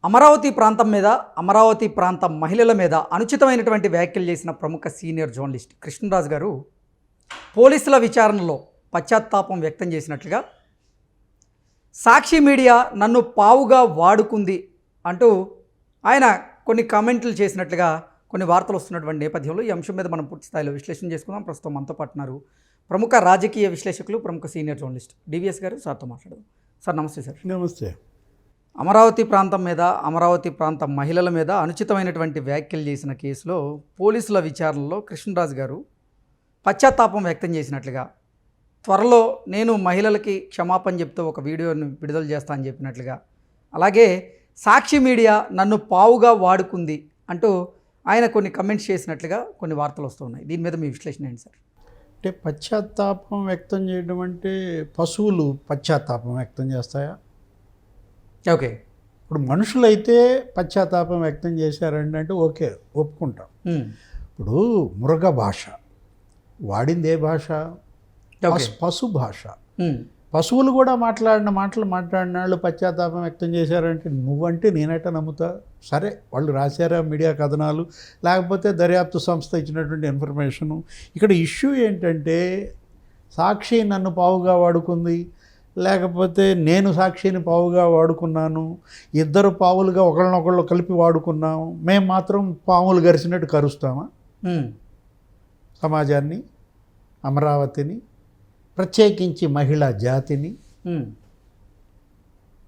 అమరావతి ప్రాంతం మీద అమరావతి ప్రాంత మహిళల మీద అనుచితమైనటువంటి వ్యాఖ్యలు చేసిన ప్రముఖ సీనియర్ జర్నలిస్ట్ కృష్ణరాజు గారు పోలీసుల విచారణలో పశ్చాత్తాపం వ్యక్తం చేసినట్లుగా సాక్షి మీడియా నన్ను పావుగా వాడుకుంది అంటూ ఆయన కొన్ని కామెంట్లు చేసినట్లుగా కొన్ని వార్తలు వస్తున్నటువంటి నేపథ్యంలో ఈ అంశం మీద మనం పూర్తి స్థాయిలో విశ్లేషణ చేసుకుందాం. ప్రస్తుతం మనతో పాటు ఉన్నారు ప్రముఖ రాజకీయ విశ్లేషకులు, ప్రముఖ సీనియర్ జర్నలిస్ట్ డివిఎస్ గారు. సార్తో మాట్లాడదాం. సార్ నమస్తే. సార్ నమస్తే. అమరావతి ప్రాంతం మీద అమరావతి ప్రాంత మహిళల మీద అనుచితమైనటువంటి వ్యాఖ్యలు చేసిన కేసులో పోలీసుల విచారణలో కృష్ణరాజు గారు పశ్చాత్తాపం వ్యక్తం చేసినట్లుగా, త్వరలో నేను మహిళలకి క్షమాపణ చెప్తూ ఒక వీడియోని విడుదల చేస్తా అని చెప్పినట్లుగా, అలాగే సాక్షి మీడియా నన్ను పావుగా వాడుకుంది అంటూ ఆయన కొన్ని కమెంట్స్ చేసినట్లుగా కొన్ని వార్తలు వస్తున్నాయి. దీని మీద మీ విశ్లేషణ ఏంటి సార్? అంటే పశ్చాత్తాపం వ్యక్తం చేయడం అంటే పశువులు పశ్చాత్తాపం వ్యక్తం చేస్తాయా? ఓకే, ఇప్పుడు మనుషులైతే పశ్చాత్తాపం వ్యక్తం చేశారండి అంటే ఓకే, ఒప్పుకుంటాం. ఇప్పుడు మృగ భాష వాడింది ఏ భాష? పశు భాష. పశువులు కూడా మాట్లాడిన వాళ్ళు పశ్చాత్తాపం వ్యక్తం చేశారంటే నువ్వంటే నేనైతే నమ్ముతా. సరే, వాళ్ళు రాశారా మీడియా కథనాలు, లేకపోతే దర్యాప్తు సంస్థ ఇచ్చినటువంటి ఇన్ఫర్మేషను. ఇక్కడ ఇష్యూ ఏంటంటే సాక్షి నన్ను పావుగా వాడుకుంది, లేకపోతే నేను సాక్షిని పావుగా వాడుకున్నాను, ఇద్దరు పావులుగా ఒకళ్ళనొకళ్ళు కలిపి వాడుకున్నాము, మేము మాత్రం పాములు గరిచినట్టు కరుస్తామా సమాజాన్ని, అమరావతిని, ప్రత్యేకించి మహిళా జాతిని?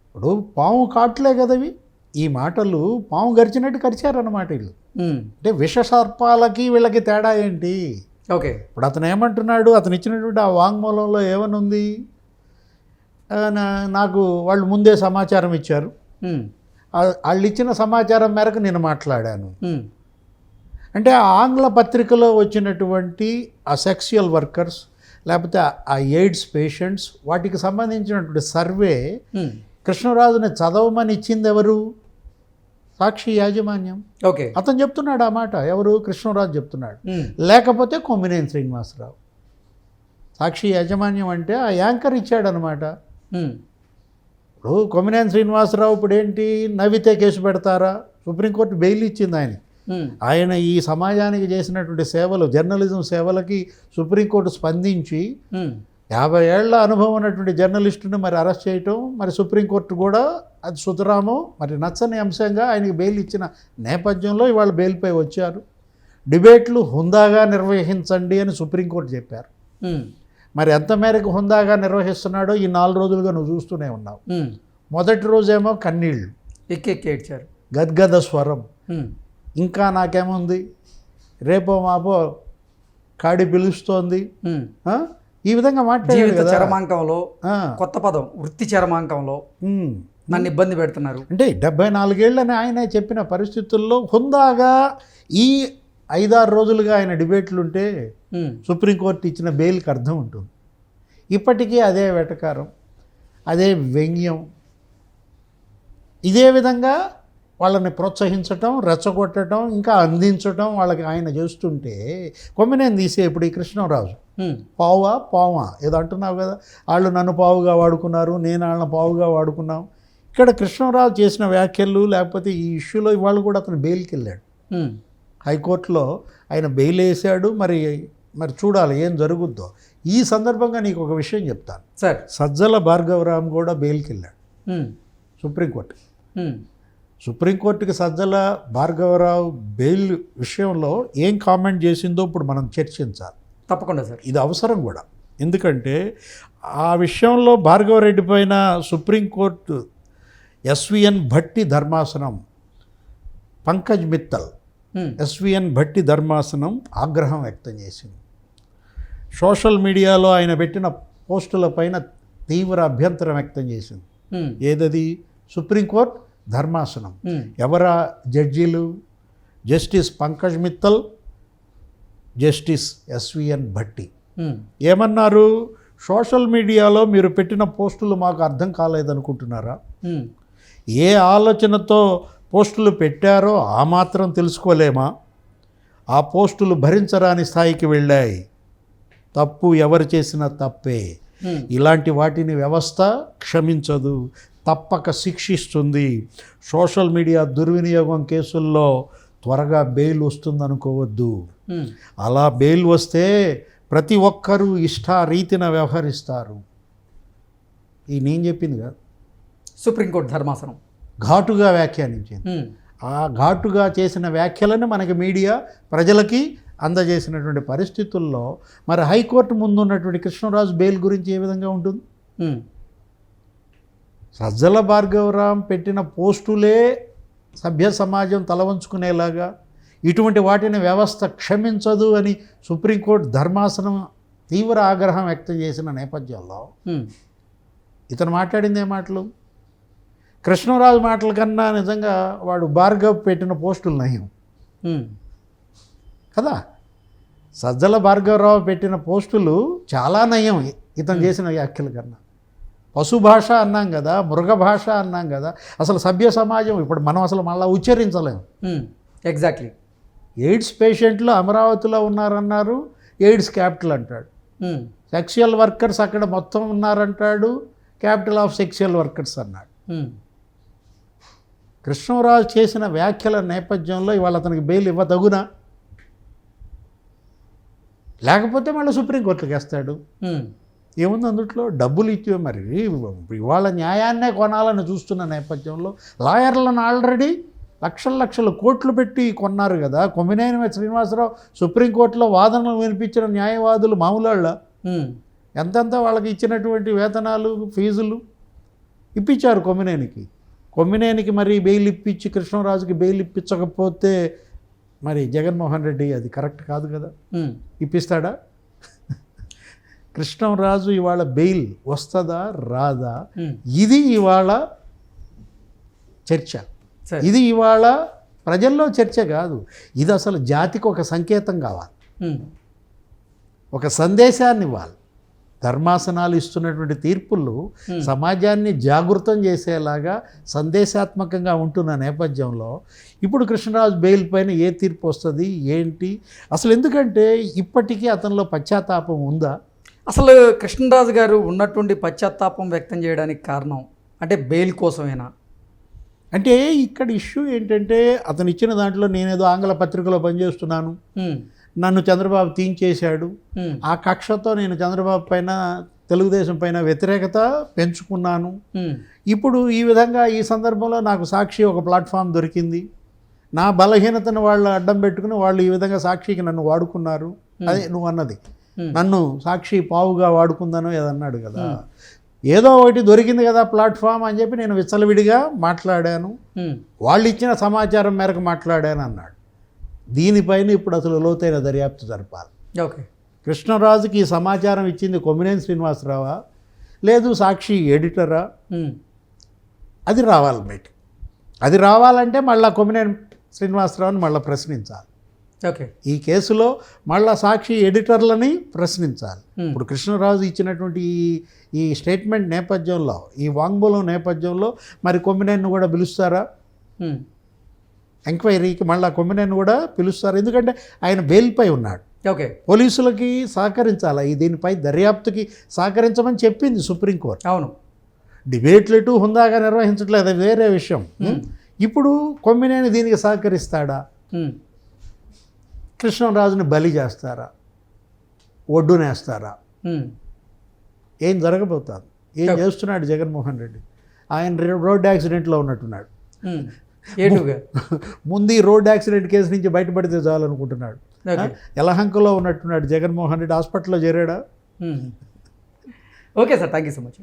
ఇప్పుడు పాము కాట్లే కదవి. ఈ మాటలు పాము గరిచినట్టు కరిచారన్నమాట వీళ్ళు. అంటే విషసర్పాలకి వీళ్ళకి తేడా ఏంటి? ఓకే, ఇప్పుడు అతను ఏమంటున్నాడు, అతను ఇచ్చినటువంటి ఆ వాంగ్మూలంలో ఏమనుంది? నాకు వాళ్ళు ముందే సమాచారం ఇచ్చారు, వాళ్ళు ఇచ్చిన సమాచారం మేరకు నేను మాట్లాడాను. అంటే ఆ ఆంగ్ల పత్రికలో వచ్చినటువంటి ఆ సెక్సువల్ వర్కర్స్, లేకపోతే ఆ ఎయిడ్స్ పేషెంట్స్, వాటికి సంబంధించినటువంటి సర్వే కృష్ణరాజుని చదవమని ఇచ్చింది ఎవరు? సాక్షి యాజమాన్యం. ఓకే, అతను చెప్తున్నాడు ఆ మాట. ఎవరు? కృష్ణరాజు చెప్తున్నాడు, లేకపోతే కొమ్మినేని శ్రీనివాసరావు. సాక్షి యాజమాన్యం అంటే ఆ యాంకర్ ఇచ్చాడనమాట. ఇప్పుడు కొమ్మినేని శ్రీనివాసరావు ఇప్పుడు ఏంటి, నవ్వితే కేసు పెడతారా? సుప్రీంకోర్టు బెయిల్ ఇచ్చింది ఆయన. ఆయన ఈ సమాజానికి చేసినటువంటి సేవలు, జర్నలిజం సేవలకి సుప్రీంకోర్టు స్పందించి 50 ఏళ్ల అనుభవం ఉన్నటువంటి జర్నలిస్టుని మరి అరెస్ట్ చేయటం, మరి సుప్రీంకోర్టు కూడా అది సుతరామో మరి నచ్చని అంశంగా ఆయనకి బెయిల్ ఇచ్చిన నేపథ్యంలో ఇవాళ బెయిల్పై వచ్చారు. డిబేట్లు హుందాగా నిర్వహించండి అని సుప్రీంకోర్టు చెప్పారు. మరి ఎంత మేరకు హుందాగా నిర్వహిస్తున్నాడో ఈ 4 రోజులుగా నువ్వు చూస్తూనే ఉన్నావు. మొదటి రోజేమో కన్నీళ్ళు, ఏడ్చారు, గద్గద స్వరం. ఇంకా నాకేముంది, రేపో మాపో కాడి పిలుస్తోంది, ఈ విధంగా మాట్లాడారు కదా. చరమాంకంలో కొత్త పదం, వృత్తి చరమాంకంలో నన్ను ఇబ్బంది పెడుతున్నారు అంటే 74 ఏళ్ళని ఆయన చెప్పిన పరిస్థితుల్లో హుందాగా ఈ 5-6 రోజులుగా ఆయన డిబేట్లు ఉంటే సుప్రీంకోర్టు ఇచ్చిన బెయిల్కి అర్థం ఉంటుంది. ఇప్పటికీ అదే వెటకారం, అదే వ్యంగ్యం, ఇదే విధంగా వాళ్ళని ప్రోత్సహించటం, రెచ్చగొట్టడం, ఇంకా అందించటం వాళ్ళకి ఆయన చేస్తుంటే కొమ్మినేని తీసే ఇప్పుడు ఈ కృష్ణరాజు పావా ఏదో అంటున్నావు కదా, వాళ్ళు నన్ను పావుగా వాడుకున్నారు, నేను వాళ్ళని పావుగా వాడుకున్నాం. ఇక్కడ కృష్ణరాజు చేసిన వ్యాఖ్యలు, లేకపోతే ఈ ఇష్యూలో ఇవాళ కూడా అతను బెయిల్కి వెళ్ళాడు. హైకోర్టులో ఆయన బెయిల్ వేసాడు. మరి చూడాలి ఏం జరుగుద్దో. ఈ సందర్భంగా నీకు ఒక విషయం చెప్తాను సార్. సజ్జల భార్గవరామ్ కూడా బెయిల్కి వెళ్ళాడు సుప్రీంకోర్టుకి. సజ్జల భార్గవరావు బెయిల్ విషయంలో ఏం కామెంట్ చేసిందో ఇప్పుడు మనం చర్చించాలి. తప్పకుండా సార్, ఇది అవసరం కూడా. ఎందుకంటే ఆ విషయంలో భార్గవరెడ్డి పైన సుప్రీంకోర్టు ఎస్విఎన్ భట్టి ధర్మాసనం, పంకజ్ మిత్తల్ ఎస్విఎన్ భట్టి ధర్మాసనం ఆగ్రహం వ్యక్తం చేసింది. సోషల్ మీడియాలో ఆయన పెట్టిన పోస్టుల పైన తీవ్ర అభ్యంతరం వ్యక్తం చేసింది. ఏదది? సుప్రీంకోర్టు ధర్మాసనం. ఎవరా జడ్జీలు? Justice Pankaj Mittal, justice SVN Bhatti. ఏమన్నారు? సోషల్ మీడియాలో మీరు పెట్టిన పోస్టులు మాకు అర్థం కాలేదనుకుంటున్నారా? ఏ ఆలోచనతో పోస్టులు పెట్టారో ఆ మాత్రం తెలుసుకోలేమా? ఆ పోస్టులు భరించరాని స్థాయికి వెళ్ళాయి. తప్పు ఎవరు చేసినా తప్పే. ఇలాంటి వాటిని వ్యవస్థ క్షమించదు. తప్పక శిక్షిస్తుంది. సోషల్ మీడియా దుర్వినియోగం కేసుల్లో త్వరగా బెయిల్ వస్తుందనుకోవద్దు. అలా బెయిల్ వస్తే ప్రతి ఒక్కరూ ఇష్టారీతిన వ్యవహరిస్తారు. ఈ నేను చెప్పింది కాదు, సుప్రీంకోర్టు ధర్మాసనం ఘాటుగా వ్యాఖ్యానించింది. ఆ ఘాటుగా చేసిన వ్యాఖ్యలను మనకి మీడియా ప్రజలకి అందజేసినటువంటి పరిస్థితుల్లో మరి హైకోర్టు ముందు ఉన్నటువంటి కృష్ణరాజు బెయిల్ గురించి ఏ విధంగా ఉంటుంది? సజ్జల భార్గవరాం పెట్టిన పోస్టులే సభ్య సమాజం తలవంచుకునేలాగా, ఇటువంటి వాటిని వ్యవస్థ క్షమించదు అని సుప్రీంకోర్టు ధర్మాసనం తీవ్ర ఆగ్రహం వ్యక్తం చేసిన నేపథ్యంలో ఇతను మాట్లాడింది ఏ మాటలు? కృష్ణరాజు మాటల కన్నా నిజంగా వాడు భార్గవ్ పెట్టిన పోస్టులు నయం కదా. సజ్జల భార్గవరావు పెట్టిన పోస్టులు చాలా నయం ఇతను చేసిన వ్యాఖ్యల కన్నా. పశుభాష అన్నాం కదా, మృగ భాష అన్నాం కదా. అసలు సభ్య సమాజం ఇప్పుడు మనం అసలు మళ్ళీ ఉచ్చరించలేము. ఎగ్జాక్ట్లీ. ఎయిడ్స్ పేషెంట్లు అమరావతిలో ఉన్నారన్నారు, ఎయిడ్స్ క్యాపిటల్ అంటాడు. సెక్షువల్ వర్కర్స్ అక్కడ మొత్తం ఉన్నారంటాడు, క్యాపిటల్ ఆఫ్ సెక్షువల్ వర్కర్స్ అన్నాడు. కృష్ణరాజు చేసిన వ్యాఖ్యల నేపథ్యంలో ఇవాళ అతనికి బెయిల్ ఇవ్వదగునా? లేకపోతే మళ్ళీ సుప్రీంకోర్టుకి వేస్తాడు. ఏముంది అందుట్లో? డబ్బులు ఇచ్చే మరి ఇవాళ న్యాయాన్నే కొనాలని చూస్తున్న నేపథ్యంలో లాయర్లను ఆల్రెడీ లక్షల కోట్లు పెట్టి కొన్నారు కదా. కొమ్మినేని శ్రీనివాసరావు సుప్రీంకోర్టులో వాదనలు వినిపించిన న్యాయవాదులు మామూలు ఎంతెంత వాళ్ళకి ఇచ్చినటువంటి వేతనాలు ఫీజులు ఇప్పించారు కొమ్మినేనికి మరి బెయిల్ ఇప్పించి కృష్ణరాజుకి బెయిల్ ఇప్పించకపోతే మరి జగన్మోహన్ రెడ్డి అది కరెక్ట్ కాదు కదా. ఇప్పిస్తాడా? కృష్ణరాజు ఇవాళ బెయిల్ వస్తుందా రాదా, ఇది ఇవాళ చర్చ. ఇది ఇవాళ ప్రజల్లో చర్చ కాదు, ఇది అసలు జాతికి ఒక సంకేతం కావాలి, ఒక సందేశాన్ని ఇవ్వాలి. ధర్మాసనాలు ఇస్తున్నటువంటి తీర్పులు సమాజాన్ని జాగృతం చేసేలాగా సందేశాత్మకంగా ఉంటున్న నేపథ్యంలో ఇప్పుడు కృష్ణరాజు బెయిల్ పైన ఏ తీర్పు వస్తుంది ఏంటి అసలు? ఎందుకంటే ఇప్పటికీ అతనిలో పశ్చాత్తాపం ఉందా? అసలు కృష్ణరాజు గారు ఉన్నటువంటి పశ్చాత్తాపం వ్యక్తం చేయడానికి కారణం అంటే బెయిల్ కోసమేనా? అంటే ఇక్కడ ఇష్యూ ఏంటంటే అతను ఇచ్చిన దాంట్లో నేనేదో ఆంగ్ల పత్రికలో పనిచేస్తున్నాను, నన్ను చంద్రబాబు తీయించేశాడు, ఆ కక్షతో నేను చంద్రబాబు పైన తెలుగుదేశం పైన వ్యతిరేకత పెంచుకున్నాను. ఇప్పుడు ఈ విధంగా ఈ సందర్భంలో నాకు సాక్షి ఒక ప్లాట్ఫామ్ దొరికింది, నా బలహీనతను వాళ్ళు అడ్డం పెట్టుకుని వాళ్ళు ఈ విధంగా సాక్షికి నన్ను వాడుకున్నారు. అదే నువ్వు అన్నది, నన్ను సాక్షి పావుగా వాడుకుందనో ఏదన్నాడు కదా. ఏదో ఒకటి దొరికింది కదా ప్లాట్ఫామ్ అని చెప్పి నేను విచ్చలవిడిగా మాట్లాడాను, వాళ్ళు ఇచ్చిన సమాచారం మేరకు మాట్లాడాను అన్నాడు. దీనిపైన ఇప్పుడు అసలు లోతైన దర్యాప్తు జరపాలి. ఓకే, కృష్ణరాజుకి ఈ సమాచారం ఇచ్చింది కొమ్మినేని శ్రీనివాసరావా లేదు సాక్షి ఎడిటరా? అది రావాలి బయట. అది రావాలంటే మళ్ళీ కొమ్మినేని శ్రీనివాసరావుని మళ్ళీ ప్రశ్నించాలి. ఓకే, ఈ కేసులో మళ్ళా సాక్షి ఎడిటర్లని ప్రశ్నించాలి. ఇప్పుడు కృష్ణరాజు ఇచ్చినటువంటి ఈ స్టేట్మెంట్ నేపథ్యంలో, ఈ వాంగ్మూలం నేపథ్యంలో మరి కొమ్మినేని కూడా పిలుస్తారా ఎంక్వైరీకి? మళ్ళీ కొమ్మినేని కూడా పిలుస్తారు, ఎందుకంటే ఆయన బెయిల్పై ఉన్నాడు. ఓకే, పోలీసులకి సహకరించాలి, దీనిపై దర్యాప్తుకి సహకరించమని చెప్పింది సుప్రీంకోర్టు. అవును, డిబేట్లు హుందాగా నిర్వహించట్లేదు, అది వేరే విషయం. ఇప్పుడు కొమ్మినేని దీనికి సహకరిస్తాడా? కృష్ణరాజుని బలి చేస్తారా? ఒడ్డునేస్తారా? ఏం జరగబోతుంది? ఏం చేస్తున్నాడు జగన్మోహన్ రెడ్డి? ఆయన రోడ్ యాక్సిడెంట్లో ఉన్నట్టున్నాడు. ముందు ఈ రోడ్ యాక్సిడెంట్ కేసు నుంచి బయటపడితే చాలనుకుంటున్నాడు. యలహంకలో ఉన్నట్టున్నాడు జగన్మోహన్ రెడ్డి. హాస్పిటల్లో చేరాడా? Okay sir, thank you so much.